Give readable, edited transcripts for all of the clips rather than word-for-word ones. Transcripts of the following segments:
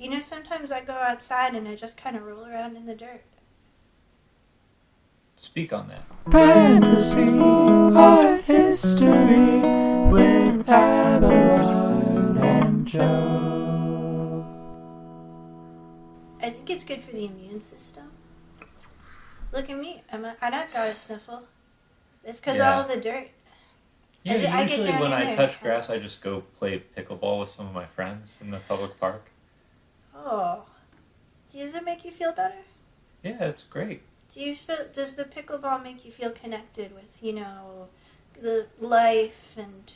You know, sometimes I go outside and I just kind of roll around in the dirt. Speak on that. Fantasy art history with Abelard and Joe. I think it's good for the immune system. Look at me. I not got a sniffle. It's because all the dirt. Yeah, I get usually down when in I there. touch grass, I just go play pickleball with some of my friends in the public park. Oh. Does it make you feel better? Yeah, it's great. Does the pickleball make you feel connected with, you know, the life and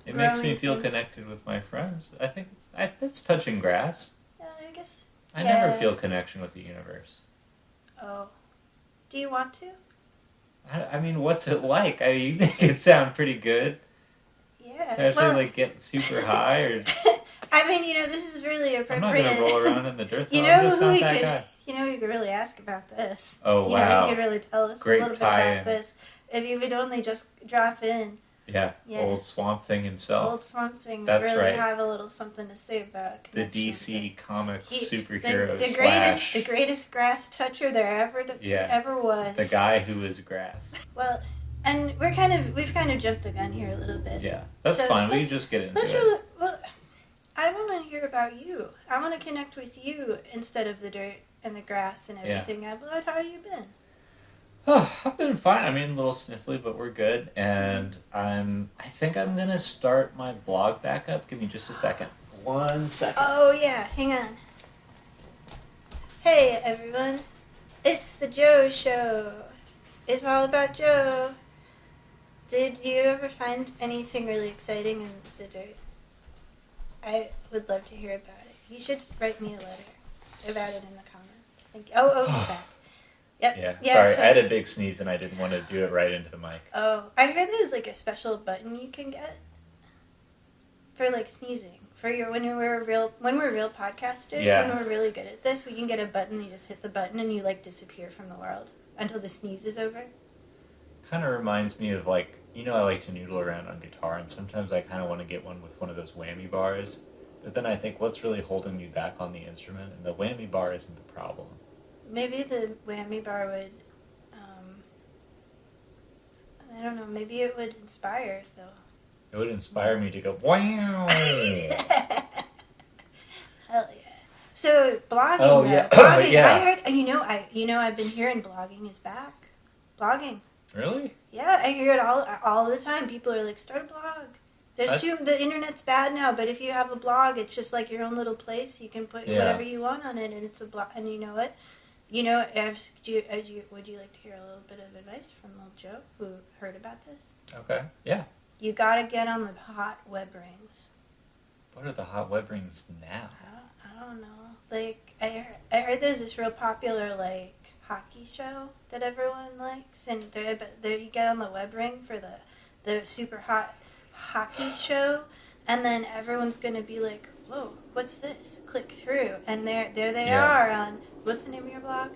It makes me growing feel things? connected with my friends. I think that's touching grass. I guess. I never feel connection with the universe. Oh. Do you want to? I mean, what's it like? I mean, you make it sound pretty good. Yeah. To actually, get super high, or... I mean, you know, this is really I'm appropriate. not going to roll around in the dirt, though. You I'm know just who not we that could... guy. You know, you could really ask about this. Oh, You wow. know, you could really tell us Great a little bit tie-in. about this. If you would only just drop in. Yeah, old Swamp Thing himself. Old Swamp Thing would That's really right. have a little something to say about The connection. DC Comics superhero The greatest grass toucher there ever was. The guy who is grass. Well, and we've kind of jumped the gun here a little bit. Yeah, that's fine. We can just get into it. Well, I want to hear about you. I want to connect with you instead of the dirt and the grass and everything. Abelard, how have you been? Oh, I've been fine. I mean, a little sniffly, but we're good. And I think I'm gonna start my blog back up. Give me just a second. 1 second. Oh yeah, hang on. Hey everyone, it's the Joe Show. It's all about Joe. Did you ever find anything really exciting in the dirt? I would love to hear about it. You should write me a letter about it in the comments. Thank you. Oh, he's back. Yep. Yeah, sorry, I had a big sneeze and I didn't want to do it right into the mic. Oh, I heard there's like a special button you can get for like sneezing. When we're real podcasters, when we're really good at this, we can get a button. You just hit the button and you like disappear from the world until the sneeze is over. Kind of reminds me of, like, you know, I like to noodle around on guitar, and sometimes I kind of want to get one with one of those whammy bars. But then I think, what's really holding me back on the instrument? And the whammy bar isn't the problem. Maybe the whammy bar would, I don't know, maybe it would inspire, though. It would inspire me to go, wow! Hell yeah. So, blogging, Oh, though. yeah. Blogging, Yeah. I heard, I've been hearing blogging is back. Blogging. Really? Yeah, I hear it all the time. People are like, start a blog. The internet's bad now, but if you have a blog, it's just like your own little place. You can put whatever you want on it, and it's a blog. And you know what? You know, would you like to hear a little bit of advice from old Joe, who heard about this? Okay, yeah. You gotta get on the hot web rings. What are the hot web rings now? I don't know. Like, I heard there's this real popular, like, hockey show that everyone likes, and there you get on the web ring for the super hot hockey show, and then everyone's gonna be like, whoa, what's this? Click through, and there they are on, what's the name of your blog?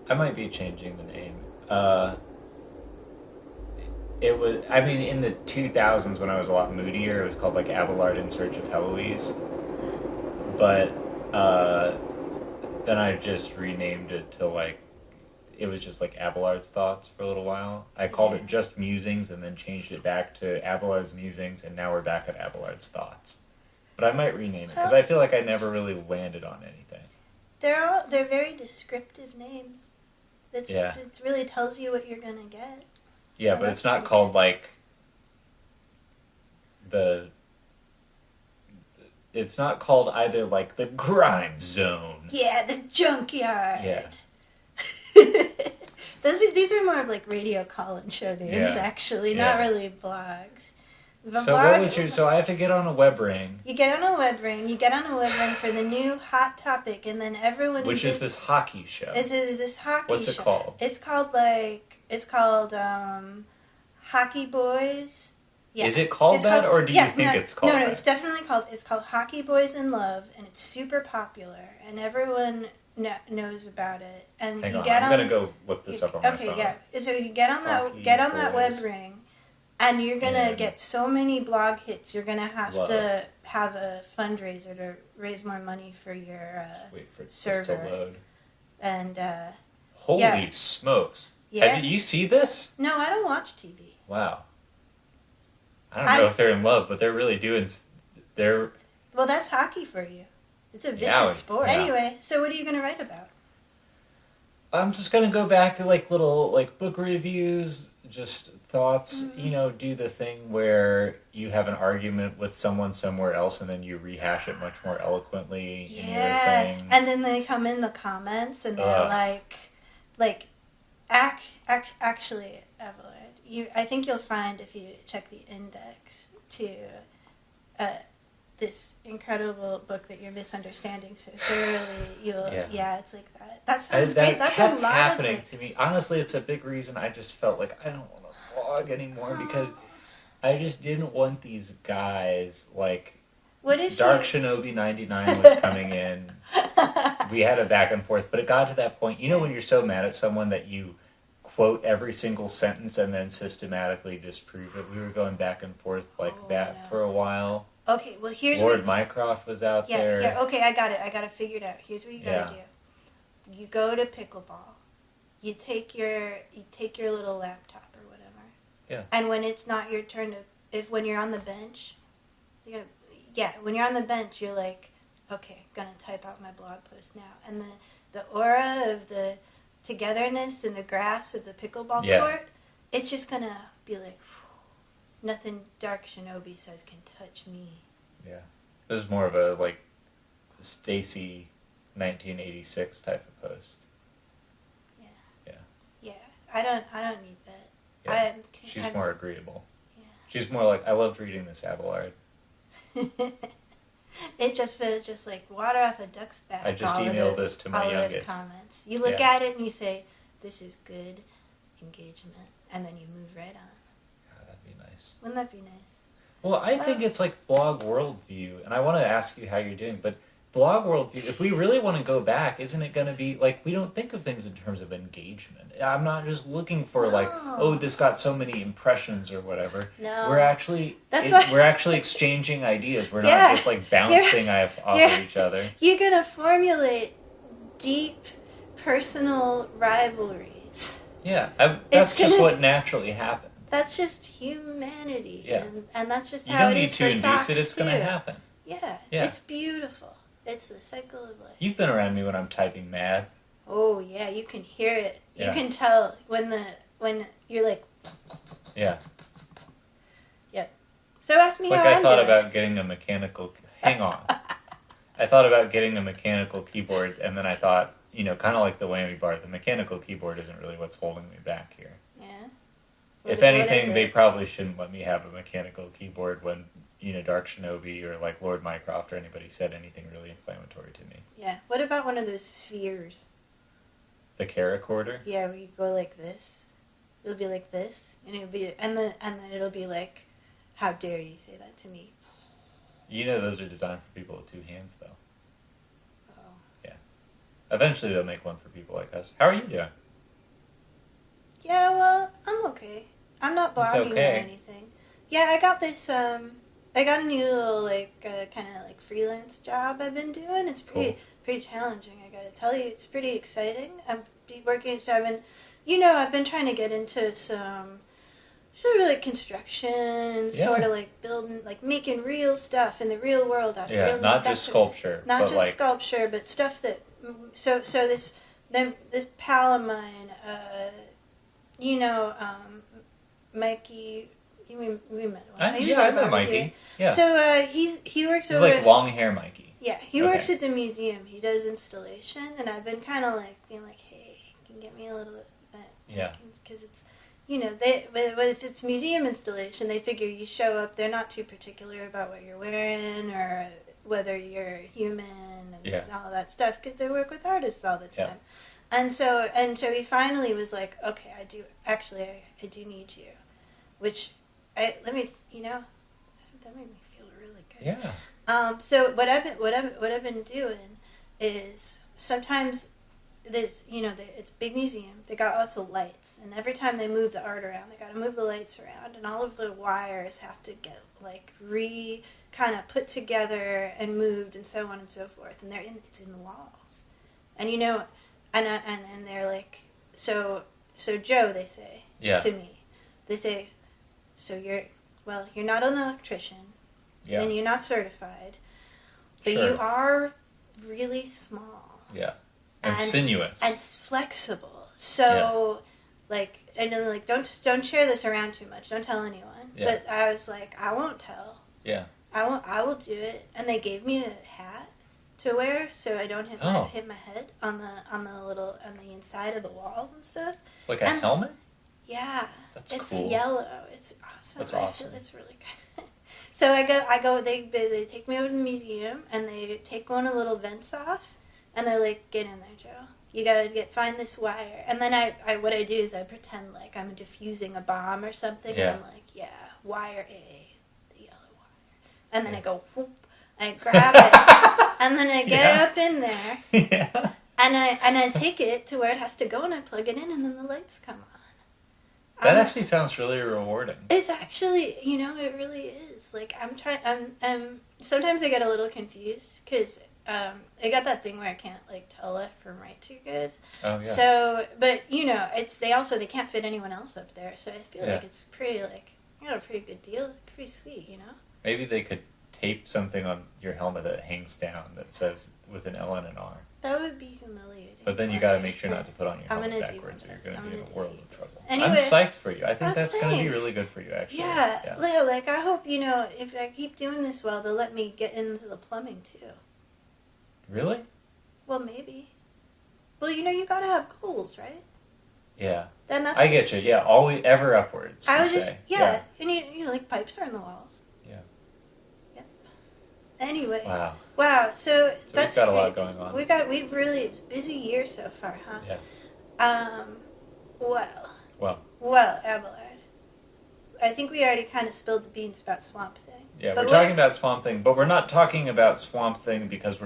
I might be changing the name. It was, I mean, in the 2000s when I was a lot moodier, it was called, like, Abelard in Search of Heloise. But, then I just renamed it to, like, it was just, like, Abelard's Thoughts for a little while. I called it just Musings and then changed it back to Abelard's Musings, and now we're back at Abelard's Thoughts. But I might rename it, because I feel like I never really landed on anything. They're very descriptive names. It really tells you what you're gonna get. Yeah, but it's not called, like, it's not called either, like, the Grime Zone. Yeah, the junkyard. Yeah. These are more of, like, radio call-in show names, actually, not really blogs. So I have to get on a web ring. You get on a web ring for the new hot topic, and then everyone... Which is this hockey show. Is this hockey show. What's it called? It's called Hockey Boys. Yeah. Is it called that, or do you think it's called that? No, it's definitely called Hockey Boys in Love, and it's super popular, and everyone knows about it. And Hang on, I'm gonna go look this up on my phone. Okay, yeah. So you get on that web ring, And you're going to And- get so many blog hits. You're going to have Love. to have a fundraiser to raise more money for your Just wait for it just server. to load. And Holy yeah. smokes! Yeah. Have you see this? No, I don't watch TV. Wow. I don't know if they're in love, but they're really doing. They're Well, that's hockey for you. It's a vicious Yeah, sport. yeah. Anyway, so what are you going to write about? I'm just gonna go back to like little like book reviews, just thoughts. Do the thing where you have an argument with someone somewhere else and then you rehash it much more eloquently in your thing. And then they come in the comments and they're actually, Abelard, I think you'll find if you check the index to this incredible book that you're misunderstanding so thoroughly, it's like that. That sounds great. That's kept a lot happening of to me. Honestly, it's a big reason I just felt like I don't want to blog anymore because I just didn't want these guys like. What if Dark Shinobi 99 was coming in. We had a back and forth, but it got to that point. You know when you're so mad at someone that you quote every single sentence and then systematically disprove it? We were going back and forth like that for a while. Okay, well here's Lord Mycroft was out there. Yeah, okay, I got it. I got it figured out. Here's what you gotta do. You go to pickleball. You take your little laptop or whatever. Yeah. And when it's not your turn when you're on the bench, when you're on the bench, you're like, okay, gonna type out my blog post now. And the aura of the togetherness and the grass of the pickleball court, it's just gonna be like, nothing Dark Shinobi says can touch me. Yeah. This is more of a like Stacy 1986 type of post. Yeah. Yeah. Yeah. I don't need that. Yeah. She's more agreeable. Yeah. She's more like, I loved reading this, Abelard. It just feels just like water off a duck's back. I just emailed this to my youngest. Those comments. You look at it and you say, this is good engagement. And then you move right on. God, that'd be nice. Wouldn't that be nice? Well, I think it's like blog worldview, and I want to ask you how you're doing, but blog worldview, if we really want to go back, isn't it going to be, like, we don't think of things in terms of engagement. I'm not just looking for, this got so many impressions or whatever. No. We're actually, we're actually exchanging ideas. We're not just, like, bouncing off of each other. You're going to formulate deep personal rivalries. Yeah, that's just what naturally happens. That's just humanity. Yeah. And that's just how it is for socks, You don't need to induce it, it's going to happen. Yeah, it's beautiful. It's the cycle of life. You've been around me when I'm typing mad. Oh, yeah, you can hear it. Yeah. You can tell when you're like... Yeah. Yeah. So ask me it's how like I'm I thought doing. about getting a mechanical... Hang on. I thought about getting a mechanical keyboard, and then I thought, kind of like the whammy bar, the mechanical keyboard isn't really what's holding me back here. Yeah. If anything, they probably shouldn't let me have a mechanical keyboard when, Dark Shinobi or like Lord Mycroft or anybody said anything really inflammatory to me. Yeah. What about one of those spheres? The caracorder? Yeah, where you go like this. It'll be like this, and then it'll be like, how dare you say that to me? Those are designed for people with two hands, though. Oh. Yeah. Eventually they'll make one for people like us. How are you doing? Yeah, well, I'm okay. I'm not blogging or anything. Yeah, I got this, I got a new little, kind of, freelance job I've been doing. It's pretty challenging, I gotta tell you. It's pretty exciting. I'm working, so I've been trying to get into some sort of, construction, sort of, building, making real stuff in the real world. Not just sculpture. Not just sculpture, but stuff that, so this pal of mine, Mikey, we met one. I know Mikey. Yeah. So he works He's over long hair Mikey. Yeah, he works at the museum. He does installation, and I've been kind of being like, hey, can you get me a little of that? Yeah. Because it's, if it's museum installation, they figure you show up. They're not too particular about what you're wearing or whether you're human and all of that stuff because they work with artists all the time. Yeah. And so he finally was like, okay, I do need you, which that made me feel really good. Yeah. So what I've been doing is sometimes there's, it's a big museum. They got lots of lights, and every time they move the art around, they got to move the lights around, and all of the wires have to get like kind of put together and moved, and so on and so forth. And it's in the walls, and and they're like, so Joe, they say to me, they say, so you're not an electrician, and you're not certified, but you are really small. Yeah. And sinuous. And flexible. So, don't share this around too much. Don't tell anyone. Yeah. But I was like, I won't tell. Yeah. I will do it. And they gave me a hat to wear so I don't hit my head on the inside of the walls and stuff. Like a helmet? Yeah. That's it's cool. Yellow. It's awesome. That's awesome. It's really good. So I go. They take me over to the museum and they take one of the little vents off. And they're like, get in there, Joe. You gotta find this wire. And then what I do is I pretend like I'm diffusing a bomb or something. Yeah. And I'm like, wire A, the yellow wire. And then I go, whoop, I grab it. And then I get up in there. Yeah. And I take it to where it has to go and I plug it in and then the lights come on. That actually sounds really rewarding. It's actually, it really is. Like, sometimes I get a little confused because I got that thing where I can't tell left from right too good. Oh yeah. So, but they can't fit anyone else up there. So I feel like it's pretty a pretty good deal, pretty sweet, Maybe they could tape something on your helmet that hangs down that says with an L and an R. That would be humiliating. But then you got to make sure not to put on your helmet backwards, or you're going to be in a world of trouble. Anyway, I'm psyched for you. I think that's going to be really good for you, actually. Yeah. Leo, I hope if I keep doing this well, they'll let me get into the plumbing too. Really? Well, maybe. Well, you gotta have goals, right? Yeah. Then I get you. Yeah, always ever upwards. I was just and pipes are in the walls. Yeah. Yep. Anyway. Wow. So that's we've got a lot going on. We've really it's a busy year so far, huh? Yeah. Well, Abelard. I think we already kind of spilled the beans about Swamp Thing. Yeah, we're talking about Swamp Thing, but we're not talking about Swamp Thing because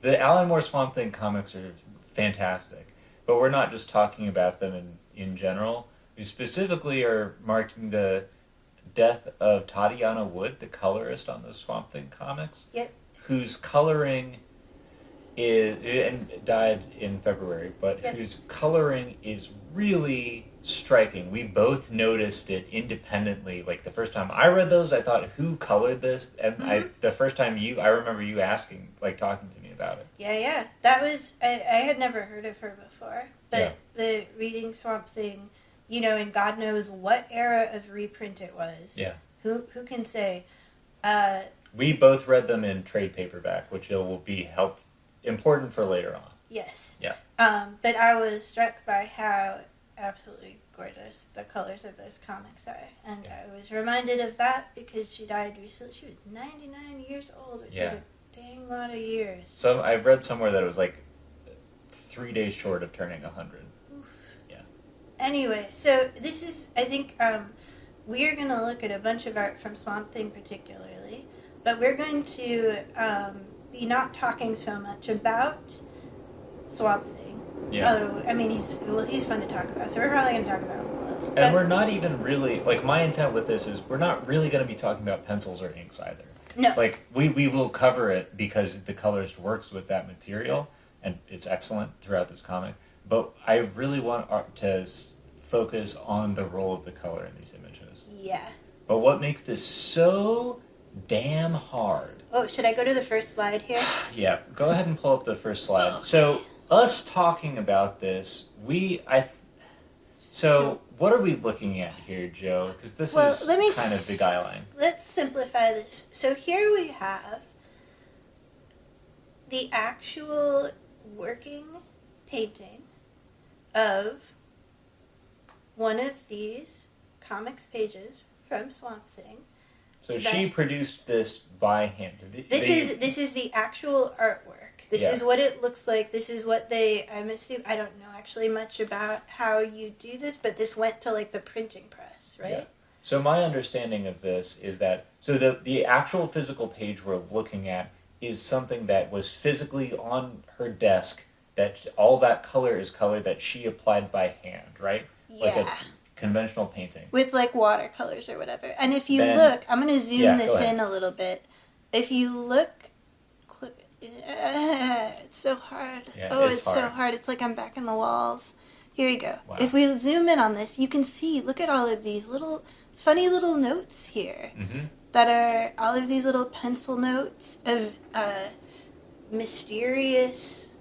the Alan Moore Swamp Thing comics are fantastic, but we're not just talking about them in general. We specifically are marking the death of Tatjana Wood, the colorist on the Swamp Thing comics. Yep. Whose coloring died in February, but whose coloring is really striking. We both noticed it independently. Like the first time I read those, I thought, who colored this? And the first time I remember you asking, talking to me about it. Yeah. That was, I had never heard of her before, but the reading Swamp Thing, and God knows what era of reprint it was. Yeah. Who can say? We both read them in trade paperback, which will be important for later on. Yes. Yeah. But I was struck by how absolutely gorgeous the colors of those comics are. And I was reminded of that because she died recently. She was 99 years old, which is a dang lot of years. So I read somewhere that it was 3 days short of turning 100. Oof. Yeah. Anyway, so this is, I think, we are going to look at a bunch of art from Swamp Thing particularly, but we're going to be not talking so much about Swamp Thing. Yeah. Although, I mean, he's fun to talk about, so we're probably going to talk about him a little. And we're not even really, my intent with this is we're not really going to be talking about pencils or inks either. No. We will cover it because the colorist works with that material, and it's excellent throughout this comic. But I really want to focus on the role of the color in these images. Yeah. But what makes this so damn hard... Oh, should I go to the first slide here? Yeah, go ahead and pull up the first slide. Okay. So, us talking about this, So, what are we looking at here, Joe? Because this is kind of beguiling. Let's simplify this. So here we have the actual working painting of one of these comics pages from Swamp Thing. So she produced this by hand. This is the actual artwork. This is what it looks like. This is what I'm assuming, I don't know actually much about how you do this, but this went to the printing press, right? Yeah. So my understanding of this is that, the actual physical page we're looking at is something that was physically on her desk that all that color is color that she applied by hand, right? Like a Yeah. conventional painting. With like watercolors or whatever. And if you Then- look, I'm going to zoom Yeah, go this ahead. in a little bit. If you look, it's so hard. Yeah, oh, it's so hard. hard. It's like I'm back in the walls. Here you go. Wow. If we zoom in on this, you can see, look at all of these little funny little notes here Mm-hmm. that are all of these little pencil notes of mysterious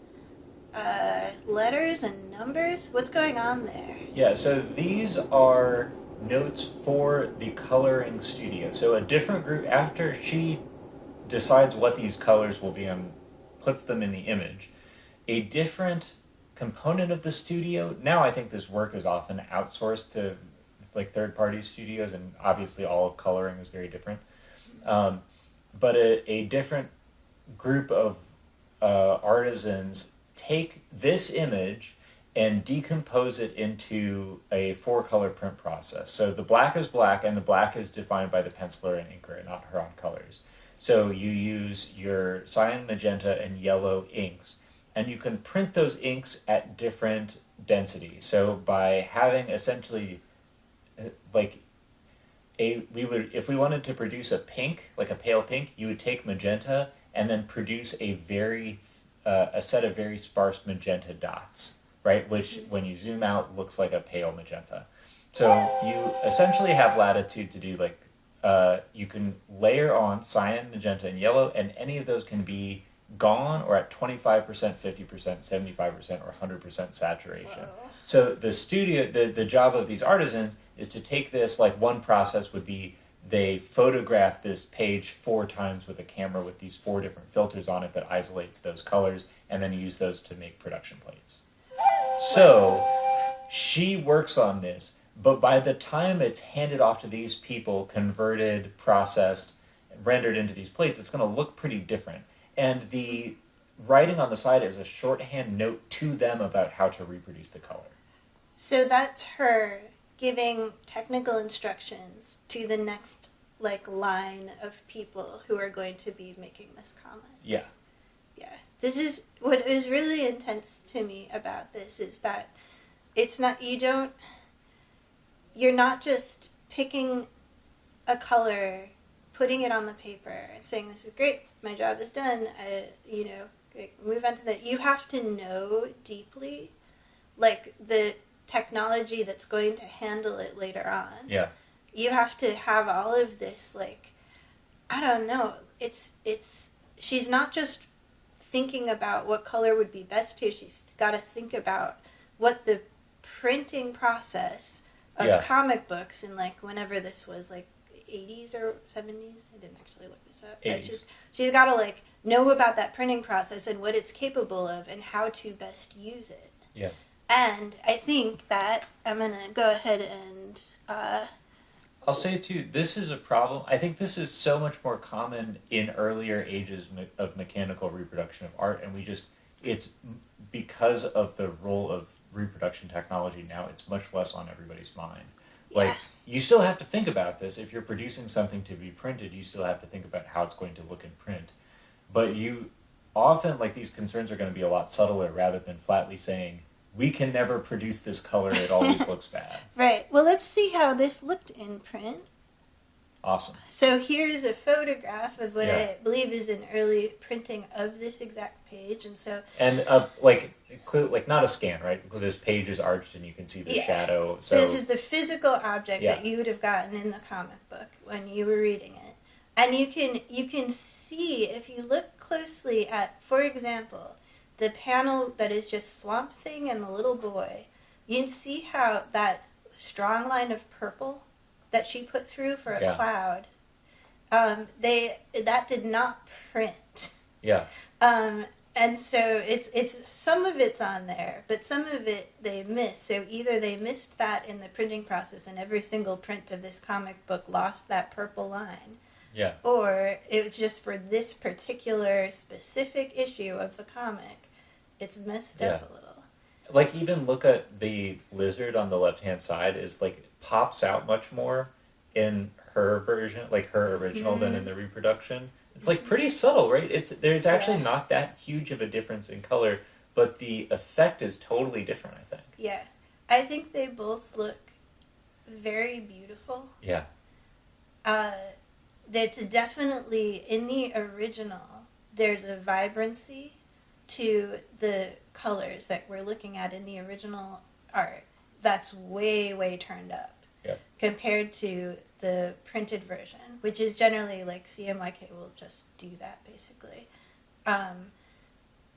letters and numbers. What's going on there? Yeah, so these are notes for the coloring studio. So a different group, after she decides what these colors will be and puts them in the image, a different component of the studio, now I think this work is often outsourced to like third-party studios, and obviously all of coloring is very different. But a different group of artisans take this image and decompose it into a 4-color print process. So the black is black, and the black is defined by the penciler and inker, not her own colors. So you use your cyan, magenta, and yellow inks, and you can print those inks at different densities. So by having essentially like if we wanted to produce a pink, like a pale pink, you would take magenta and then produce a set of very sparse magenta dots, right? Which, when you zoom out, looks like a pale magenta. So you essentially have latitude to do like, you can layer on cyan, magenta, and yellow, and any of those can be gone or at 25%, 50%, 75%, or 100% saturation. Whoa. So the studio, the job of these artisans is to take this, like one process would be they photograph this page 4 times with a camera with these 4 different filters on it that isolates those colors, and then use those to make production plates. So she works on this, but by the time it's handed off to these people, converted, processed, rendered into these plates, it's going to look pretty different. And the writing on the side is a shorthand note to them about how to reproduce the color. So that's her giving technical instructions to the next like line of people who are going to be making this comic. Yeah. Yeah. This is what is really intense to me about this is that it's not you're not just picking a color, putting it on the paper and saying this is great, my job is done, move on to that. You have to know deeply like the technology that's going to handle it later on. Yeah. You have to have all of this, like, I don't know, she's not just thinking about what color would be best here, she's got to think about what the printing process of comic books in, like, whenever this was, like, 80s or 70s, I didn't actually look this up, 80s. but she's got to, like, know about that printing process and what it's capable of and how to best use it. Yeah. And I think that I'm going to go ahead and I'll say too, this is a problem. I think this is so much more common in earlier ages of mechanical reproduction of art, and it's because of the role of reproduction technology now, it's much less on everybody's mind. Like, Yeah. you still have to think about this. If you're producing something to be printed, you still have to think about how it's going to look in print. But you often, like, these concerns are going to be a lot subtler rather than flatly saying, we can never produce this color, it always looks bad. Right. Well, let's see how this looked in print. Awesome. So here's a photograph of what Yeah. I believe is an early printing of this exact page, and so And like not a scan, right? This page is arched and you can see the Yeah. shadow. So this is the physical object Yeah. that you would have gotten in the comic book when you were reading it, and you can see if you look closely at, for example, the panel that is just Swamp Thing and the little boy. You can see how that strong line of purple that she put through for a Yeah. cloud, that did not print. yeah, And so it's some of it's on there, but some of it they missed. So either they missed that in the printing process, and every single print of this comic book lost that purple line, yeah, or it was just for this particular specific issue of the comic, it's messed up a little. like even look at the lizard on the left hand side is like pops out much more in her version, like her original, than in the reproduction. It's like pretty subtle, right? There's actually Yeah. not that huge of a difference in color, but the effect is totally different, I think. Yeah. I think they both look very beautiful. Yeah. That's definitely, in the original, there's a vibrancy to the colors that we're looking at in the original art that's way, way turned up. Yep. Compared to the printed version, which is generally like CMYK will just do that basically.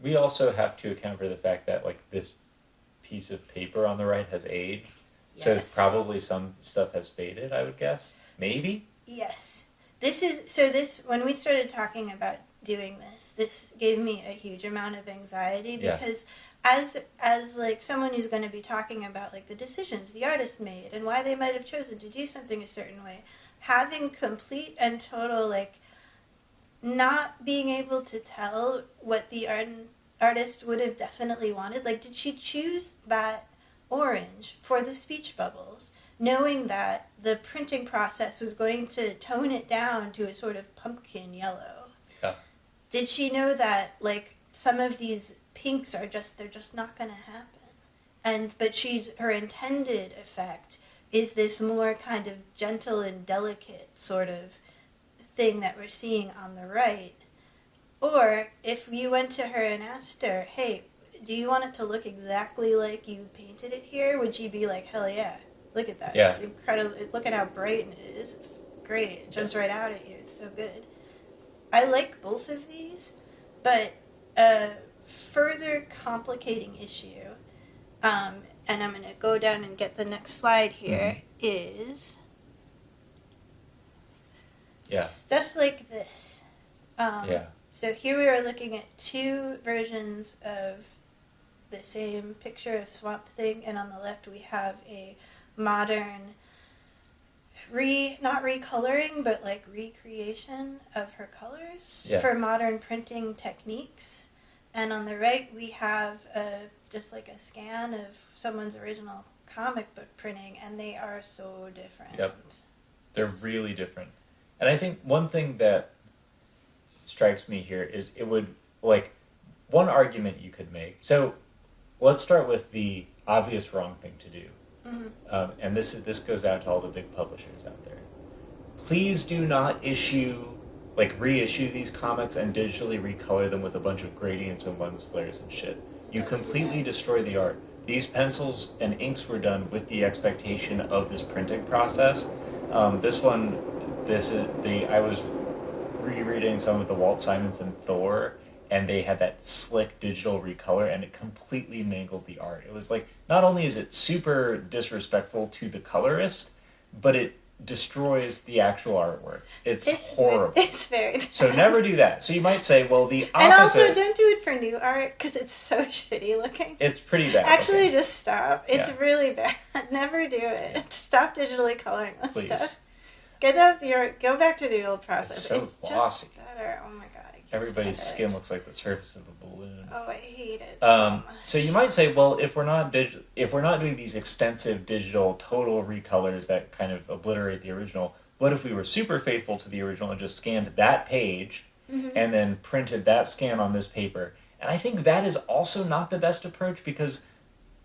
We also have to account for the fact that like this piece of paper on the right has aged. Yes. So it's probably some stuff has faded, I would guess. Maybe? Yes. When we started talking about doing this gave me a huge amount of anxiety because as like someone who's going to be talking about like the decisions the artist made and why they might have chosen to do something a certain way, having complete and total like not being able to tell what the artist would have definitely wanted. Like, did she choose that orange for the speech bubbles, knowing that the printing process was going to tone it down to a sort of pumpkin yellow? Yeah. Did she know that, like, some of these pinks they're just not going to happen? But her intended effect is this more kind of gentle and delicate sort of thing that we're seeing on the right. Or if you went to her and asked her, hey, do you want it to look exactly like you painted it here? Would she be like, hell yeah, look at that. Yeah. It's incredible. Look at how bright it is. It's great. It jumps right out at you. It's so good. I like both of these, but a further complicating issue, and I'm going to go down and get the next slide here, is stuff like this. So here we are looking at two versions of the same picture of Swamp Thing, and on the left we have a modern not recoloring, but like recreation of her colors for modern printing techniques. And on the right we have just like a scan of someone's original comic book printing, and they are so different. Yep. They're really different. And I think one thing that strikes me here is it would, like, one argument you could make. So let's start with the obvious wrong thing to do. And this goes out to all the big publishers out there. Please do not reissue these comics and digitally recolor them with a bunch of gradients and lens flares and shit. You completely destroy the art. These pencils and inks were done with the expectation of this printing process. I was rereading some of the Walt Simonson Thor, and they had that slick digital recolor, and it completely mangled the art. It was like, not only is it super disrespectful to the colorist, but it destroys the actual artwork. It's horrible. It's very bad. So never do that. So you might say, well, the opposite... And also, don't do it for new art, because it's so shitty looking. It's pretty bad. Actually, just stop. It's really bad. Never do it. Stop digitally coloring this stuff. Go back to the old process. It's so glossy. Just better. Oh my god. Everybody's skin looks like the surface of a balloon. Oh, I hate it so much. So you might say, well, if we're not doing these extensive digital total recolors that kind of obliterate the original, what if we were super faithful to the original and just scanned that page and then printed that scan on this paper? And I think that is also not the best approach, because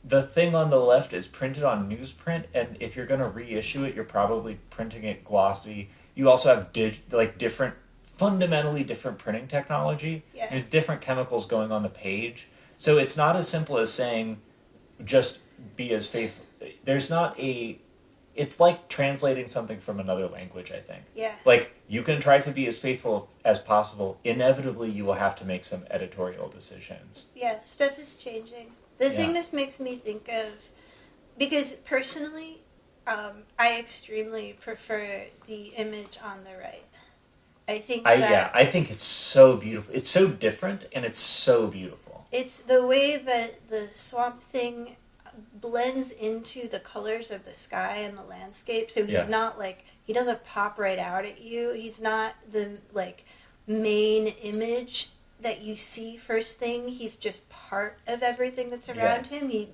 the thing on the left is printed on newsprint, and if you're going to reissue it, you're probably printing it glossy. You also have fundamentally different printing technology. Yeah. There's different chemicals going on the page. So it's not as simple as saying, just be as faithful. It's like translating something from another language, I think. Yeah. Like, you can try to be as faithful as possible. Inevitably, you will have to make some editorial decisions. Yeah, stuff is changing. The thing this makes me think of, because personally, I extremely prefer the image on the right. I think it's so beautiful. It's so different, and it's so beautiful. It's the way that the Swamp Thing blends into the colors of the sky and the landscape. So he's not like, he doesn't pop right out at you. He's not the like main image that you see first thing. He's just part of everything that's around him. He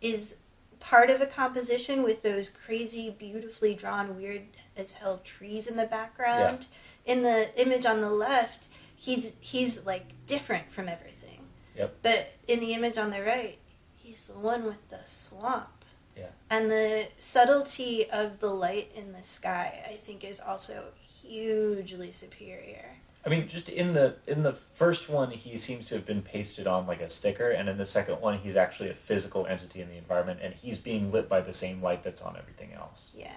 is part of a composition with those crazy, beautifully drawn, weird as hell trees in the background. In the image on the left, he's like different from everything. Yep. But in the image on the right, he's the one with the swamp. Yeah. And the subtlety of the light in the sky, I think, is also hugely superior. I mean, just in the first one, he seems to have been pasted on like a sticker, and in the second one, he's actually a physical entity in the environment, and he's being lit by the same light that's on everything else. Yeah.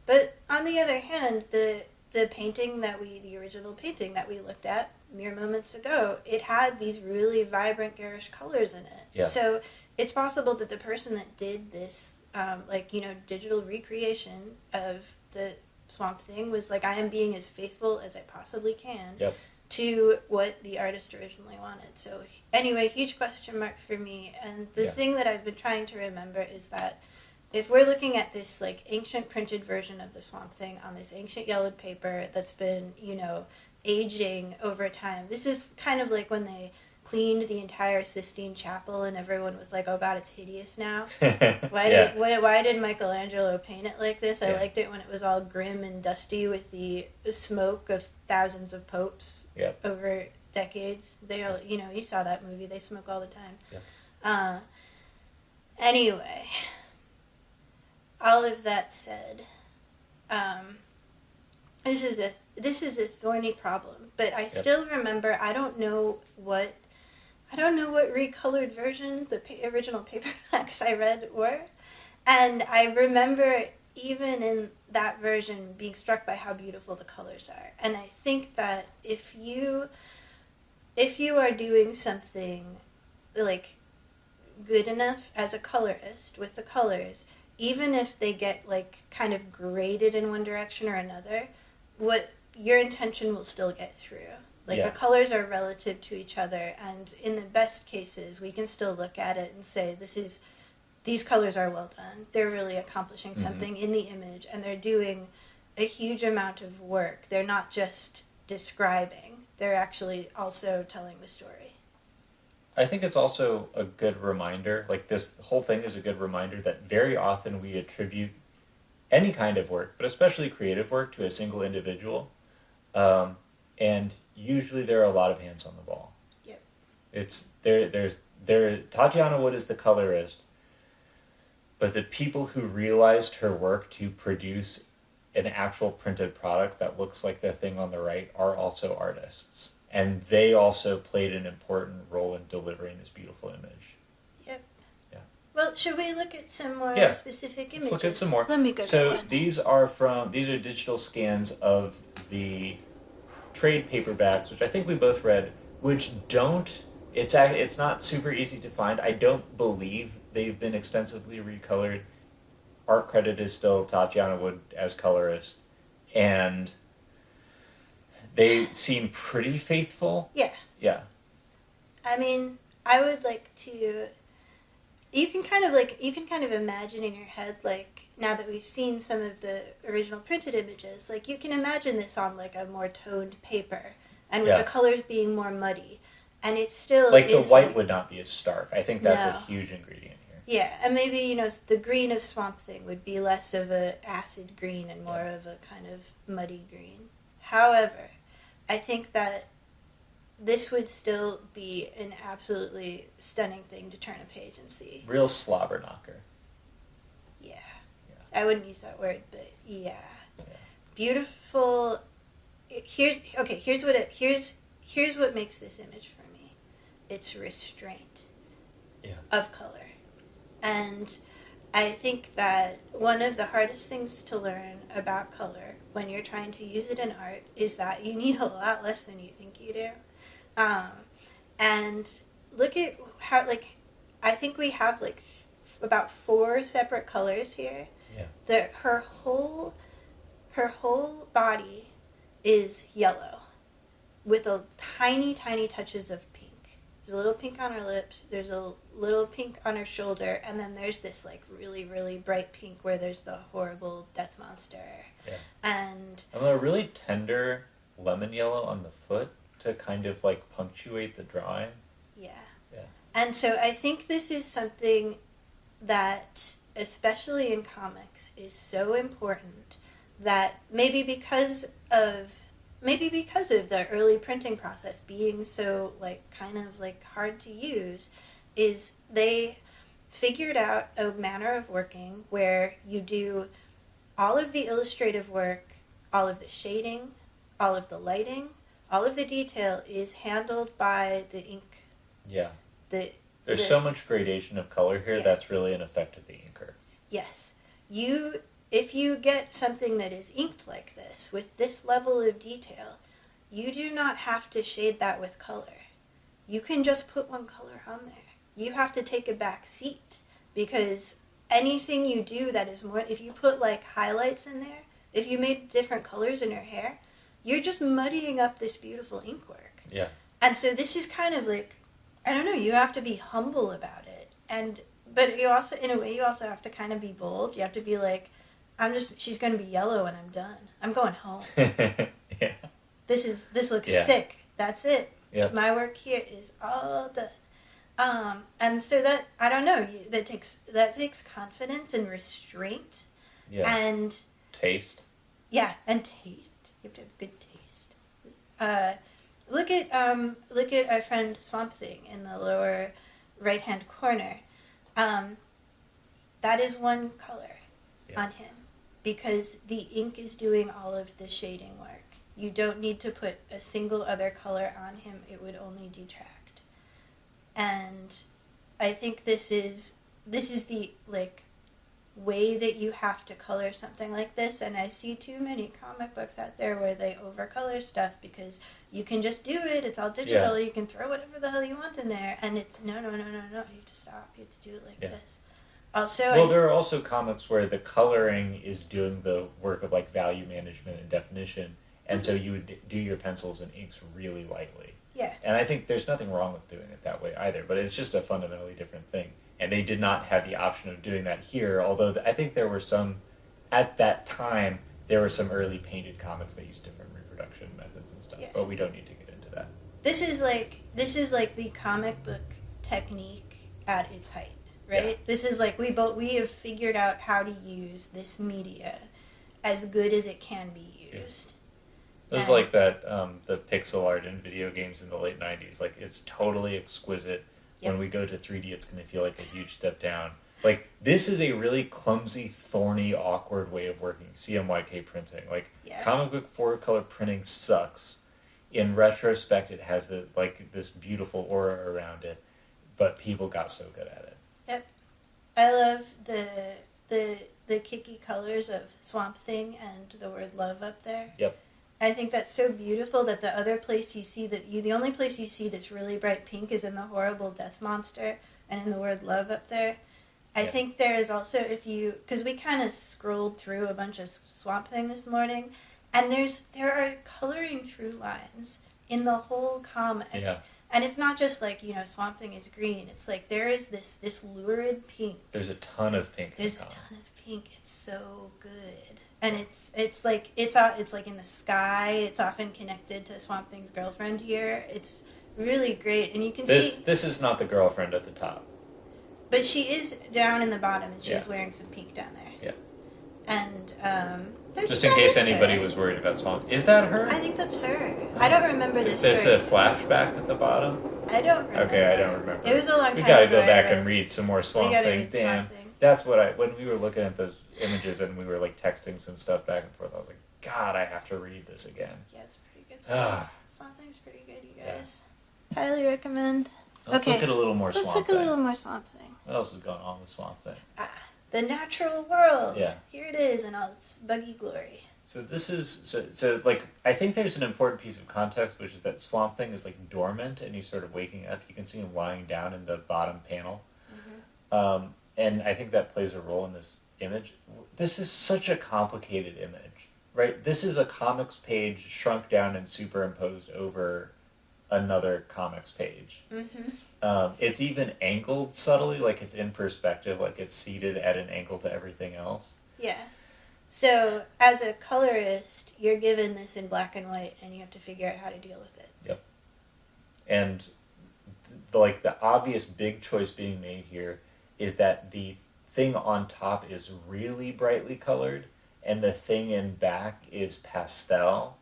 But on the other hand, the original painting that we looked at mere moments ago, it had these really vibrant, garish colors in it. Yeah. So it's possible that the person that did this, digital recreation of the Swamp Thing was like, I am being as faithful as I possibly can Yep. to what the artist originally wanted. So anyway, huge question mark for me. And the thing that I've been trying to remember is that if we're looking at this like ancient printed version of the Swamp Thing on this ancient yellowed paper that's been, aging over time, this is kind of like when they cleaned the entire Sistine Chapel and everyone was like, oh God, it's hideous now. Why did Michelangelo paint it like this? I liked it when it was all grim and dusty with the smoke of thousands of popes over decades. They all, you saw that movie, they smoke all the time. Anyway, all of that said, this is a thorny problem, but I still remember, I don't know what recolored version the original paperbacks I read were, and I remember even in that version being struck by how beautiful the colors are. And I think that if you are doing something like good enough as a colorist with the colors, even if they get like kind of graded in one direction or another, what your intention will still get through. Like the colors are relative to each other, and in the best cases, we can still look at it and say, these colors are well done. They're really accomplishing something in the image, and they're doing a huge amount of work. They're not just describing, they're actually also telling the story. I think it's also a good reminder, like this whole thing is a good reminder that very often we attribute any kind of work, but especially creative work, to a single individual. And usually there are a lot of hands on the ball. Yep. There's Tatjana Wood is the colorist, but the people who realized her work to produce an actual printed product that looks like the thing on the right are also artists. And they also played an important role in delivering this beautiful image. Yep. Yeah. Well, should we look at some more specific images? Let's look at some more. Let me go So get one. these are digital scans of the trade paperbacks, which I think we both read, which it's not super easy to find. I don't believe they've been extensively recolored. Art credit is still Tatjana Wood as colorist, and they seem pretty faithful. Yeah. Yeah. I mean, I would like to. You can kind of imagine in your head, like, now that we've seen some of the original printed images, like, you can imagine this on, like, a more toned paper, and with the colors being more muddy, and it still like is, the white like, would not be as stark. I think that's a huge ingredient here. Yeah, and maybe, the green of Swamp Thing would be less of a acid green and more of a kind of muddy green. However, I think that this would still be an absolutely stunning thing to turn a page and see. Real slobber knocker. Yeah. I wouldn't use that word, but yeah. Beautiful. Here's what makes this image for me. It's restraint of color. And I think that one of the hardest things to learn about color when you're trying to use it in art is that you need a lot less than you think you do. And look at how, like, I think we have, like, about 4 separate colors here. Yeah. Her whole body is yellow with a tiny, tiny touches of pink. There's a little pink on her lips, there's a little pink on her shoulder, and then there's this, like, really, really bright pink where there's the horrible death monster. Yeah. And a really tender lemon yellow on the foot to kind of, like, punctuate the drawing. Yeah. And so I think this is something that, especially in comics, is so important that maybe because of maybe because of the early printing process being so like kind of like hard to use, is they figured out a manner of working where you do all of the illustrative work, all of the shading, all of the lighting, all of the detail is handled by the ink. Yeah. The There's so much gradation of color here. Yeah. That's really an effect of the inker. Yes. If you get something that is inked like this, with this level of detail, you do not have to shade that with color. You can just put one color on there. You have to take a back seat, because anything you do that is more, if you put like highlights in there, if you made different colors in your hair, you're just muddying up this beautiful ink work. Yeah. And so this is kind of like, I don't know, you have to be humble about it. But you also, in a way, you also have to kind of be bold. You have to be like, she's going to be yellow and I'm done. I'm going home. Yeah. This looks Yeah. sick. That's it. Yep. My work here is all done. And so that, I don't know, that takes confidence and restraint. Yeah. And Taste. yeah, and taste. You have to have good taste. Look at our friend Swamp Thing in the lower right hand corner. That is one color on him, because the ink is doing all of the shading work. You don't need to put a single other color on him. It would only detract. And I think this is the like way that you have to color something like this, and I see too many comic books out there where they overcolor stuff because you can just do it, it's all digital, you can throw whatever the hell you want in there, and it's no, you have to stop, you have to do it like this. Also, well, there are also comics where the coloring is doing the work of like value management and definition, and so you would do your pencils and inks really lightly. Yeah. And I think there's nothing wrong with doing it that way either, but it's just a fundamentally different thing. And they did not have the option of doing that here, although I think there were some, at that time, there were some early painted comics that used different reproduction methods and stuff, but we don't need to get into that. This is like the comic book technique at its height, right? Yeah. This is like we have figured out how to use this media as good as it can be used. Yeah. This is like that, the pixel art in video games in the late 90s. Like, it's totally exquisite. Yep. When we go to 3D, it's going to feel like a huge step down. Like, this is a really clumsy, thorny, awkward way of working CMYK printing. Like, comic book 4-color printing sucks. In retrospect, it has this beautiful aura around it, but people got so good at it. Yep. I love the kicky colors of Swamp Thing and the word love up there. Yep. I think that's so beautiful that the other place you see the only place you see that's really bright pink is in the horrible death monster and in the word love up there. I think there is also, because we kind of scrolled through a bunch of Swamp Thing this morning, and there are coloring through lines in the whole comic. Yeah. And it's not just like, Swamp Thing is green. It's like there is this lurid pink. There's a ton of pink. There's a ton of pink. It's so good. And it's like in the sky. It's often connected to Swamp Thing's girlfriend here. It's really great, and you can see this is not the girlfriend at the top, but she is down in the bottom, and she's wearing some pink down there. Yeah. And just in case anybody was worried about Swamp, is that her? I think that's her. I don't remember this. Is this a flashback at the bottom? I don't remember. Okay, I don't remember. It was a long time ago. We gotta go back and read some more Swamp Thing. Damn. That's what when we were looking at those images and we were like texting some stuff back and forth, I was like, God, I have to read this again. Yeah, it's pretty good stuff. Swamp Thing's pretty good, you guys. Yeah. Highly recommend. Let's look at a little more Swamp Thing. Let's look at a little more Swamp Thing. What else is going on with Swamp Thing? The natural world. Yeah. Here it is in all its buggy glory. So this is so like I think there's an important piece of context, which is that Swamp Thing is like dormant and he's sort of waking up. You can see him lying down in the bottom panel. Mm-hmm. And I think that plays a role in this image. This is such a complicated image, right? This is a comics page shrunk down and superimposed over another comics page. Mm-hmm. It's even angled subtly, like it's in perspective, like it's seated at an angle to everything else. Yeah. So, as a colorist, you're given this in black and white, and you have to figure out how to deal with it. Yep. And, the obvious big choice being made here is that the thing on top is really brightly colored, and the thing in back is pastel.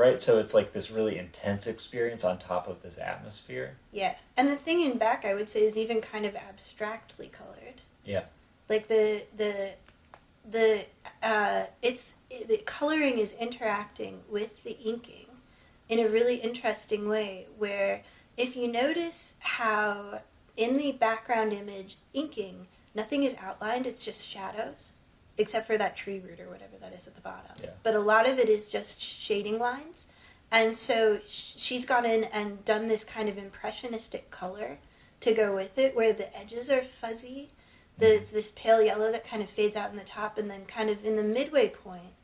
Right? So it's like this really intense experience on top of this atmosphere. Yeah. And the thing in back, I would say, is even kind of abstractly colored. Yeah. Like the coloring is interacting with the inking in a really interesting way, where if you notice how in the background image inking, nothing is outlined, it's just shadows, except for that tree root or whatever that is at the bottom. Yeah. But a lot of it is just shading lines. And so she's gone in and done this kind of impressionistic color to go with it, where the edges are fuzzy. There's this pale yellow that kind of fades out in the top, and then kind of in the midway point,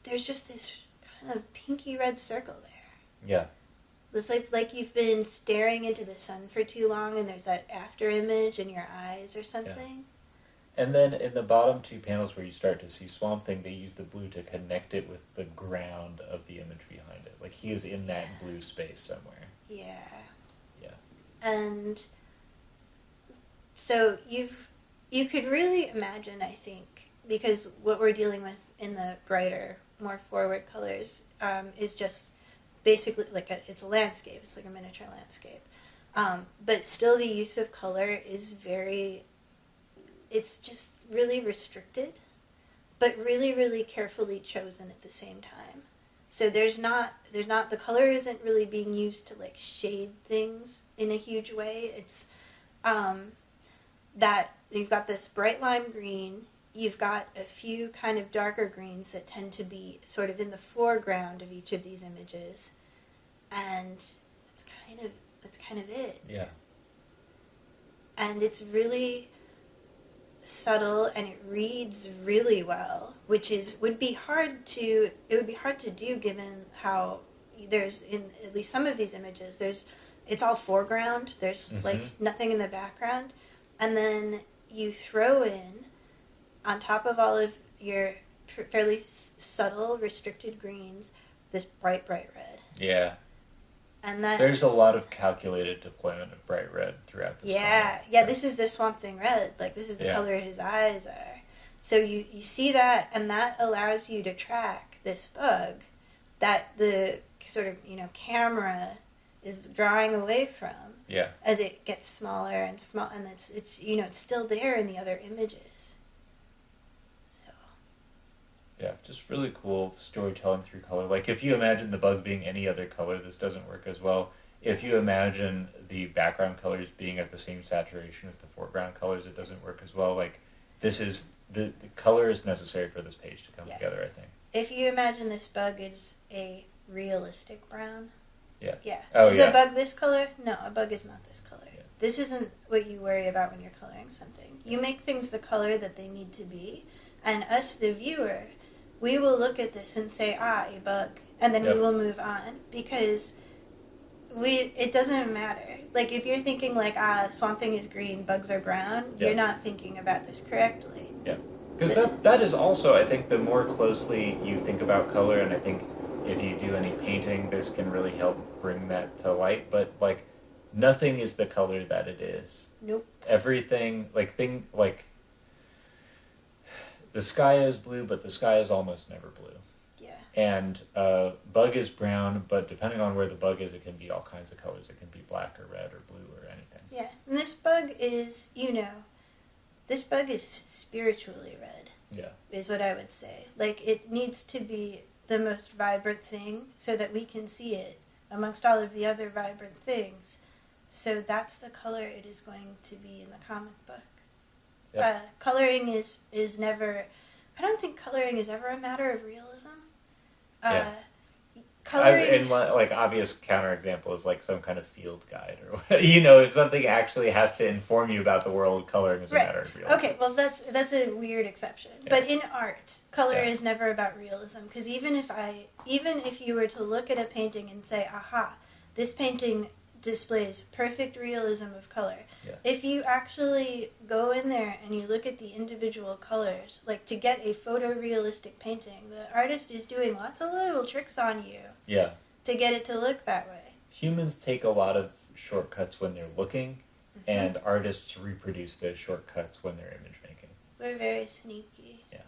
there's just this kind of pinky red circle there. Yeah. It's like you've been staring into the sun for too long, and there's that after image in your eyes or something. And then in the bottom two panels where you start to see Swamp Thing, they use the blue to connect it with the ground of the image behind it. Like he is in that blue space somewhere. Yeah. Yeah. And so you could really imagine, I think, because what we're dealing with in the brighter, more forward colors is just basically like it's a landscape. It's like a miniature landscape. But still the use of color is it's just really restricted, but really, really carefully chosen at the same time. So there's not the color isn't really being used to like shade things in a huge way. It's that you've got this bright lime green, you've got a few kind of darker greens that tend to be sort of in the foreground of each of these images, and that's kind of it. Yeah. And it's really subtle, and it reads really well, which would be hard to do given how there's, in at least some of these images, it's all foreground, there's like nothing in the background, and then you throw in on top of all of your fairly subtle restricted greens this bright red. Yeah. And that there's a lot of calculated deployment of bright red throughout this comic. Yeah, this is the Swamp Thing red. Like, this is the color his eyes are. So you see that, and that allows you to track this bug that the sort of, camera is drawing away from. Yeah. As it gets smaller and small, and it's it's still there in the other images. So. Yeah, just really cool storytelling through color. Like, if you imagine the bug being any other color, this doesn't work as well. If you imagine the background colors being at the same saturation as the foreground colors, it doesn't work as well. Like, this is the color is necessary for this page to come together, I think. If you imagine this bug is a realistic brown. Yeah. Yeah. Oh, is a bug this color? No, a bug is not this color. Yeah. This isn't what you worry about when you're coloring something. You make things the color that they need to be, and us, the viewer, we will look at this and say, a bug, and then we will move on, because it doesn't matter. Like, if you're thinking like, Swamp Thing is green, bugs are brown, you're not thinking about this correctly. Yeah. Because that is also, I think, the more closely you think about color, and I think if you do any painting, this can really help bring that to light, but, like, nothing is the color that it is. Nope. Everything, the sky is blue, but the sky is almost never blue. Yeah. And bug is brown, but depending on where the bug is, it can be all kinds of colors. It can be black or red or blue or anything. Yeah, and this bug is, this bug is spiritually red. Yeah. Is what I would say. Like, it needs to be the most vibrant thing so that we can see it amongst all of the other vibrant things. So that's the color it is going to be in the comic book. Yep. Coloring is never... I don't think coloring is ever a matter of realism. Coloring... obvious counterexample is like some kind of field guide or if something actually has to inform you about the world, coloring is a matter of realism. Okay, well that's a weird exception. Yeah. But in art, color is never about realism, because even if you were to look at a painting and say, this painting displays perfect realism of color. Yeah. If you actually go in there and you look at the individual colors, like, to get a photorealistic painting, the artist is doing lots of little tricks on you. Yeah. To get it to look that way. Humans take a lot of shortcuts when they're looking, and artists reproduce those shortcuts when they're image making. We're very sneaky. Yeah.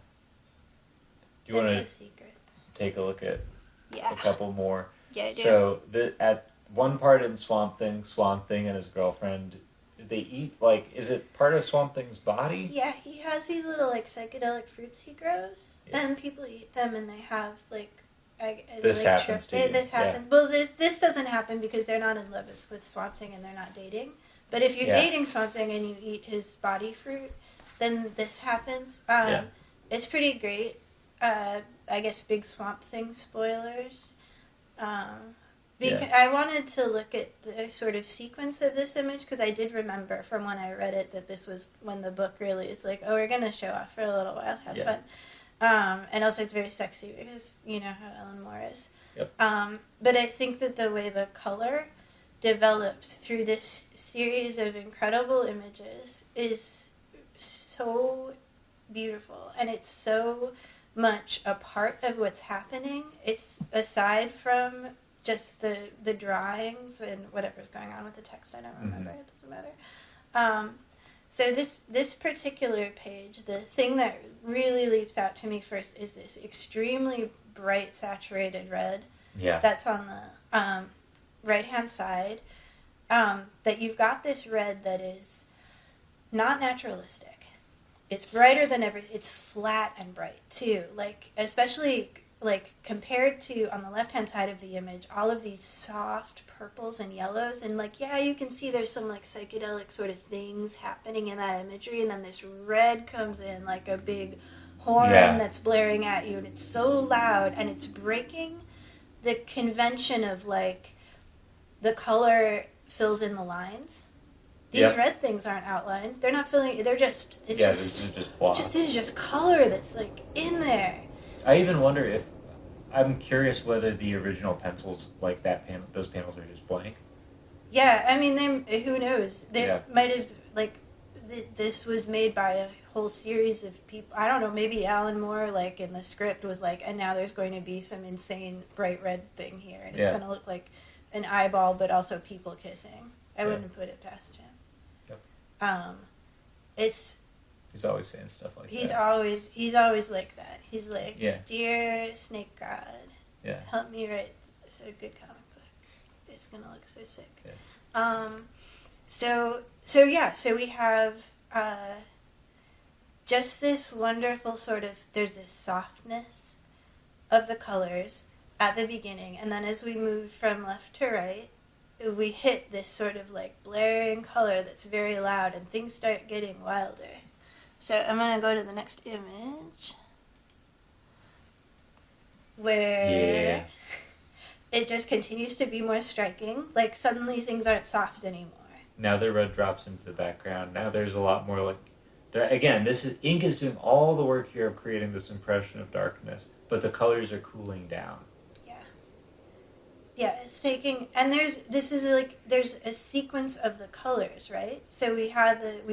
Do you want a secret. Take a look at Yeah. a couple more. Yeah, I do. So at one part in Swamp Thing and his girlfriend, they eat, like, is it part of Swamp Thing's body? Yeah, he has these little like psychedelic fruits he grows, Yeah. and people eat them, and they have like. This happens to you, This yeah. happens. Well, this doesn't happen because they're not in love with Swamp Thing and they're not dating. But if you're Yeah. dating Swamp Thing and you eat his body fruit, then this happens. Yeah. It's pretty great. I guess big Swamp Thing spoilers. Because I wanted to look at the sort of sequence of this image because I did remember from when I read it that this was when the book really is like, oh, we're going to show off for a little while, have fun. And also it's very sexy because you know how Ellen Moore is. Yep. But I think that the way the color developed through this series of incredible images is so beautiful, and it's so much a part of what's happening. It's aside from just the drawings and whatever's going on with the text. I don't remember. It doesn't matter. So this particular page, the thing that really leaps out to me first is this extremely bright saturated red. Yeah. That's on the right-hand side. That you've got this red that is not naturalistic. It's brighter than everything. It's flat and bright too. Like especially like compared to on the left-hand side of the image, all of these soft purples and yellows, and like yeah, you can see there's some like psychedelic sort of things happening in that imagery, and then this red comes in like a big horn that's blaring at you, and it's so loud, and it's breaking the convention of like the color fills in the lines. These red things aren't outlined. They're not filling. They're just. It's this is just blobs. This is just color that's like in there. I even wonder if I'm curious whether the original pencils like those panels are just blank. Yeah, I mean, who knows? They might have like this was made by a whole series of people. I don't know. Maybe Alan Moore, like in the script, was like, and now there's going to be some insane bright red thing here, and it's going to look like an eyeball, but also people kissing. I wouldn't put it past him. Yep. He's always saying stuff like that. He's always like that. He's like, dear Snake God, help me write a good comic book. It's gonna look so sick. Yeah. So we have just this wonderful sort of, there's this softness of the colors at the beginning, and then as we move from left to right, we hit this sort of like blaring color that's very loud, and things start getting wilder. So I'm going to go to the next image where it just continues to be more striking. Like suddenly things aren't soft anymore. Now the red drops into the background. Now there's a lot more like... Again, ink is doing all the work here of creating this impression of darkness, but the colors are cooling down. Yeah, it's taking, and there's a sequence of the colors, right? So we've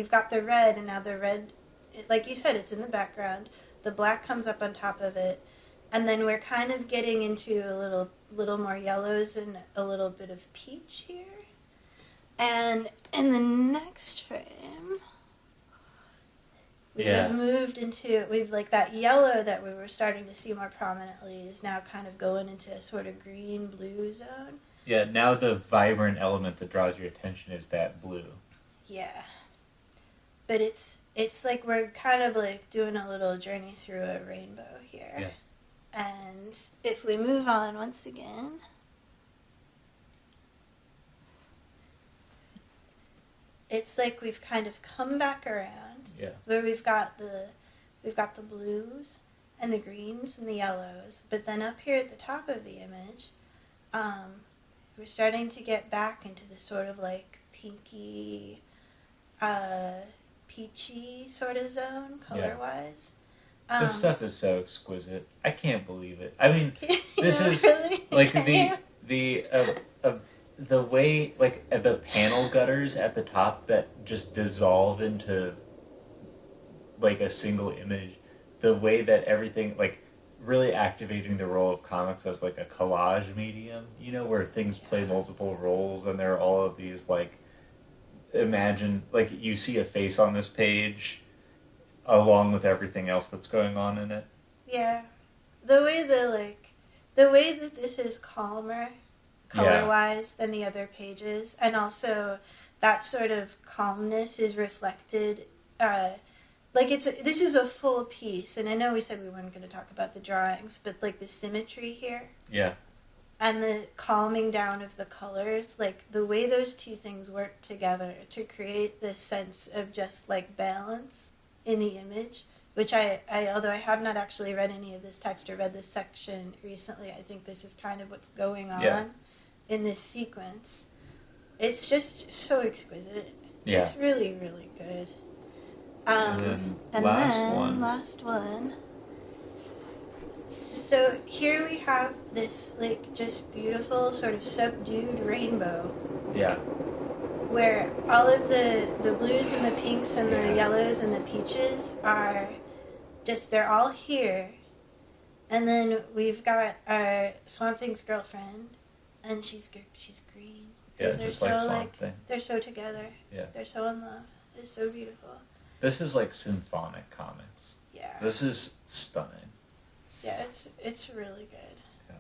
got the red, and now the red, like you said, it's in the background. The black comes up on top of it, and then we're kind of getting into a little more yellows and a little bit of peach here. And in the next frame, we've moved into, like that yellow that we were starting to see more prominently is now kind of going into a sort of green-blue zone. Yeah, now the vibrant element that draws your attention is that blue. Yeah. But it's like we're kind of like doing a little journey through a rainbow here. Yeah. And if we move on once again... It's like we've kind of come back around, where we've got the blues and the greens and the yellows, but then up here at the top of the image, we're starting to get back into the sort of like pinky, peachy sort of zone color-wise. This stuff is so exquisite. I can't believe it. I mean, this is really? like the way, like, the panel gutters at the top that just dissolve into, like, a single image. The way that everything, like, really activating the role of comics as, like, a collage medium, you know, where things play multiple roles, and there are all of these, like, imagine, like, you see a face on this page along with everything else that's going on in it. Yeah. The way the way that this is calmer, color-wise, than the other pages, and also that sort of calmness is reflected. Like this is a full piece, and I know we said we weren't going to talk about the drawings, but like the symmetry here. Yeah. And the calming down of the colors, like the way those two things work together to create this sense of just like balance in the image, which I although I have not actually read any of this text or read this section recently, I think this is kind of what's going on in this sequence. It's just so exquisite. Yeah. It's really, really good. And then last one. So here we have this like just beautiful sort of subdued rainbow. Yeah. Where all of the blues and the pinks and the yellows and the peaches are just, they're all here. And then we've got our Swamp Thing's girlfriend, and she's green. Yeah, they're just so like Swamp Thing. They're so together. Yeah. They're so in love. It's so beautiful. This is like symphonic comics. Yeah. This is stunning. Yeah, it's really good. Yeah.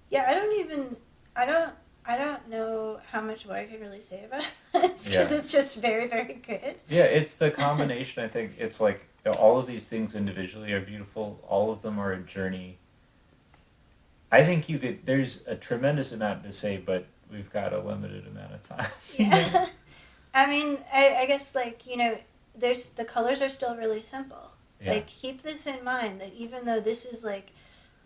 Yeah, I don't know how much more I can really say about this, because it's just very, very good. Yeah, it's the combination. I think it's like all of these things individually are beautiful. All of them are a journey. I think there's a tremendous amount to say, but we've got a limited amount of time. Yeah. I mean, I guess, like, the colors are still really simple. Yeah. Like, keep this in mind, that even though this is like,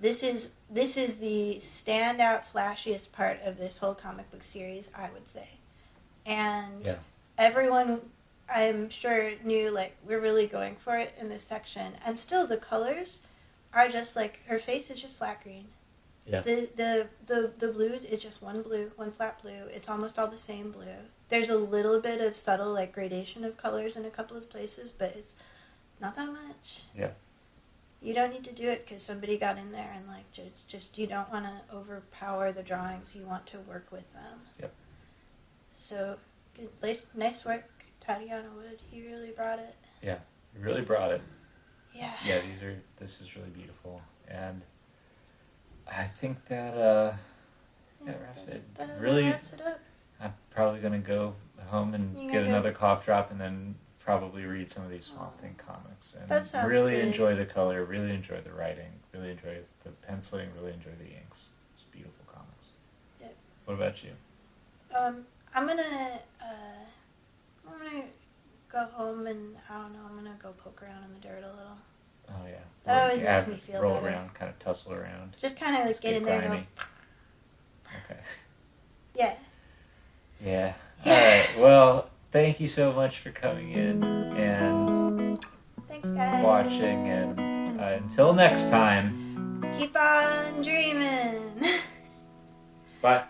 this is the standout, flashiest part of this whole comic book series, I would say. And everyone, I'm sure, knew, like, we're really going for it in this section. And still, the colors are just, like, her face is just flat green. Yeah. The blues is just one flat blue. It's almost all the same blue. There's a little bit of subtle, like, gradation of colors in a couple of places, but it's not that much. Yeah. You don't need to do it because somebody got in there and, like, just you don't want to overpower the drawings. You want to work with them. Yep. So, good, nice work, Tatjana Wood. You really brought it. Yeah, you really brought it. Yeah. Yeah, this is really beautiful. And I think that wraps it. That really wraps it up. I'm probably going to go home and get another cough drop and then probably read some of these Swamp Thing comics. And that sounds really good. Enjoy the color, really enjoy the writing, really enjoy the penciling, really enjoy the inks. It's beautiful comics. Yep. What about you? I'm gonna go home and, I don't know, I'm gonna go poke around in the dirt a little. Oh yeah. That always makes me feel better. Roll around, kind of tussle around. Just kind of like get in there and go. Okay. Yeah. Yeah. All right. Well, thank you so much for coming in and thanks, guys. Watching, and until next time. Keep on dreaming. Bye.